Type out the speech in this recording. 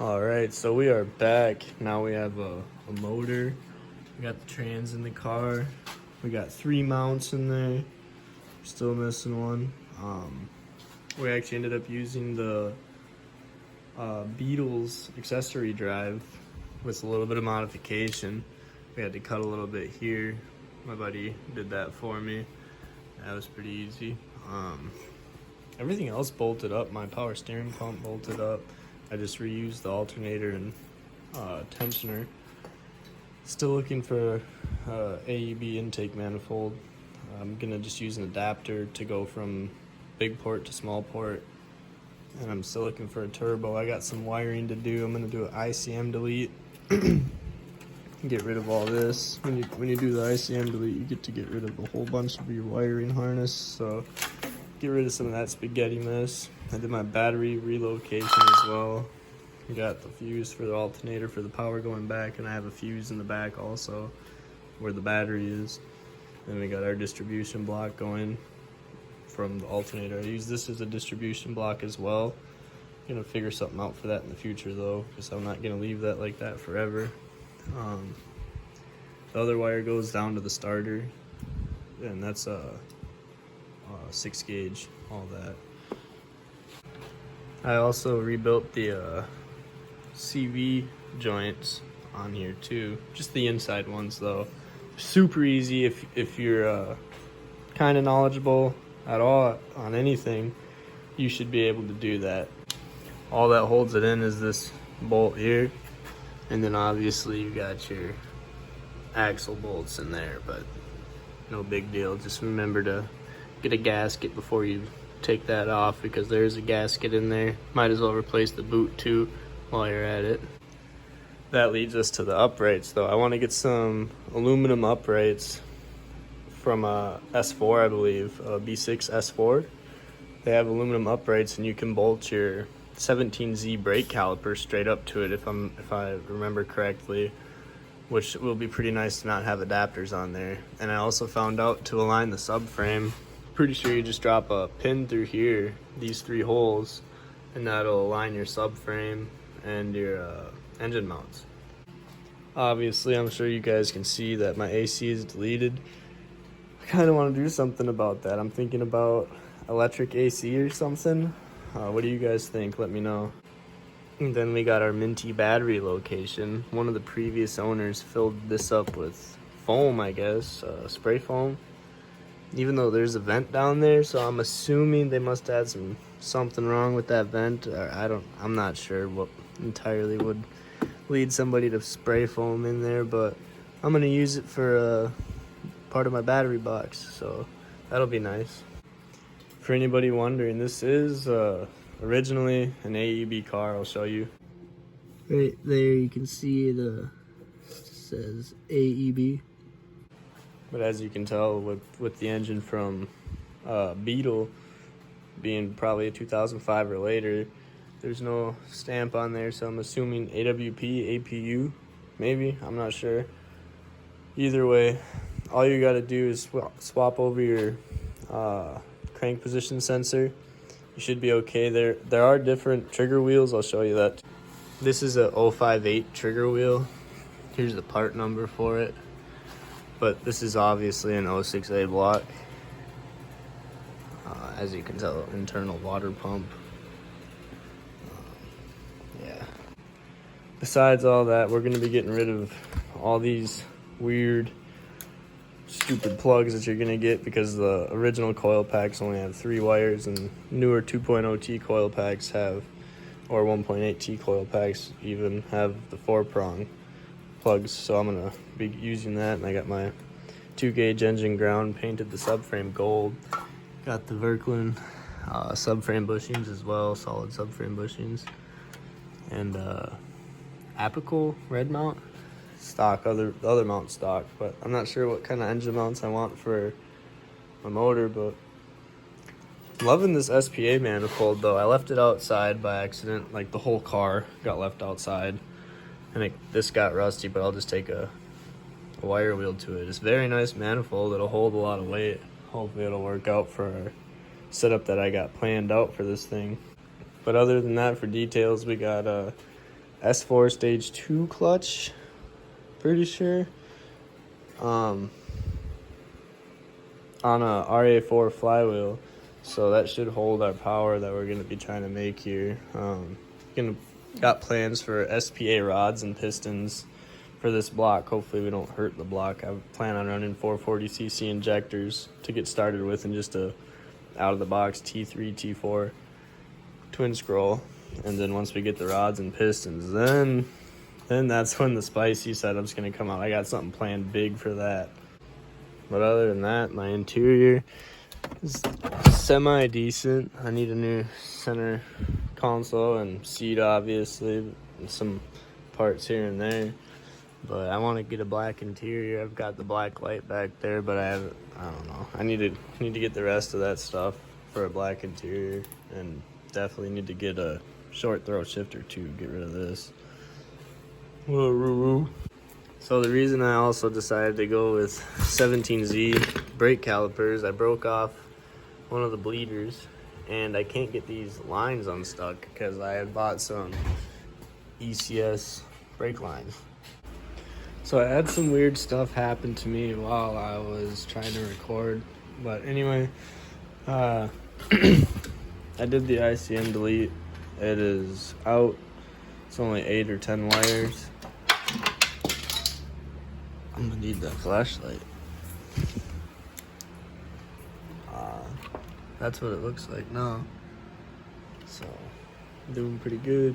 All right, so we are back. Now we have a motor. We got the trans in the car. We got 3 mounts in there. Still missing one. We actually ended up using the Beetle's accessory drive with a little bit of modification. We had to cut a little bit here. My buddy did that for me. That was pretty easy. Everything else bolted up. My power steering pump bolted up. I just reused the alternator and tensioner. Still looking for AEB intake manifold. I'm gonna just use an adapter to go from big port to small port. And I'm still looking for a turbo. I got some wiring to do. I'm gonna do an ICM delete. Get rid of all this. When you do the ICM delete, you get to get rid of a whole bunch of your wiring harness. So get rid of some of that spaghetti mess. I did my battery relocation as well. Got the fuse for the alternator for the power going back, and I have a fuse in the back also where the battery is. Then we got our distribution block going from the alternator. I use this as a distribution block as well. I'm gonna figure something out for that in the future though, because I'm not gonna leave that like that forever. The other wire goes down to the starter, and that's a 6 gauge, all that. I also rebuilt the CV joints on here too, just the inside ones though. Super easy if you're kind of knowledgeable at all on anything, you should be able to do that. All that holds it in is this bolt here, and then obviously you got your axle bolts in there, but no big deal. Just remember to get a gasket before you take that off, because there's a gasket in there. Might as well replace the boot too while you're at it. That leads us to the uprights though. I want to get some aluminum uprights from S4, I believe, B6 S4. They have aluminum uprights, and you can bolt your 17Z brake caliper straight up to it if I remember correctly, which will be pretty nice to not have adapters on there. And I also found out to align the subframe, pretty sure you just drop a pin through here, these 3 holes, and that'll align your subframe and your engine mounts. Obviously, I'm sure you guys can see that my AC is deleted. I kind of want to do something about that. I'm thinking about electric AC or something. What do you guys think? Let me know. And then we got our minty battery location. One of the previous owners filled this up with foam, I guess, spray foam. Even though there's a vent down there, so I'm assuming they must have had something wrong with that vent. Or I'm not sure what entirely would lead somebody to spray foam in there, but I'm gonna use it for part of my battery box, so that'll be nice. For anybody wondering, this is originally an AEB car. I'll show you. Right there you can see it says AEB. But as you can tell, with the engine from Beetle being probably a 2005 or later, there's no stamp on there, so I'm assuming AWP, APU, maybe, I'm not sure. Either way, all you gotta do is swap over your crank position sensor. You should be okay. There are different trigger wheels, I'll show you that. This is a 058 trigger wheel. Here's the part number for it. But this is obviously an 06A block. As you can tell, internal water pump. Yeah. Besides all that, we're going to be getting rid of all these weird, stupid plugs that you're going to get, because the original coil packs only have 3 wires, and newer 2.0T coil packs have, or 1.8T coil packs even have the 4-prong plugs. So I'm going to be using that, and I got my 2-gauge engine ground, painted the subframe gold. Got the Verklin subframe bushings as well, solid subframe bushings. And apical red mount, stock, the other mount stock, but I'm not sure what kind of engine mounts I want for my motor. But I'm loving this SPA manifold though. I left it outside by accident, like the whole car got left outside, and this got rusty, but I'll just take a wire wheel to it. It's a very nice manifold. It'll hold a lot of weight. Hopefully it'll work out for our setup that I got planned out for this thing. But other than that, for details, we got S4 stage 2 clutch, pretty sure. On a RA4 flywheel, so that should hold our power that we're gonna be trying to make here. Got plans for SPA rods and pistons for this block. Hopefully we don't hurt the block. I plan on running 440cc injectors to get started with, and just a out of the box T3, T4 twin scroll. And then once we get the rods and pistons, then that's when the spicy setup's gonna come out. I got something planned big for that. But other than that, my interior is semi decent. I need a new center console and seat, obviously, and some parts here and there. But I want to get a black interior. I've got the black light back there, but I don't know. I need to get the rest of that stuff for a black interior, and definitely need to get a short throw shifter to get rid of this. Whoa. So the reason I also decided to go with 17Z brake calipers, I broke off one of the bleeders, and I can't get these lines unstuck because I had bought some ECS brake lines. So I had some weird stuff happen to me while I was trying to record. But anyway, I did the ICM delete. It is out. It's only 8 or 10 wires. I'm gonna need that flashlight. That's what it looks like now. So, doing pretty good.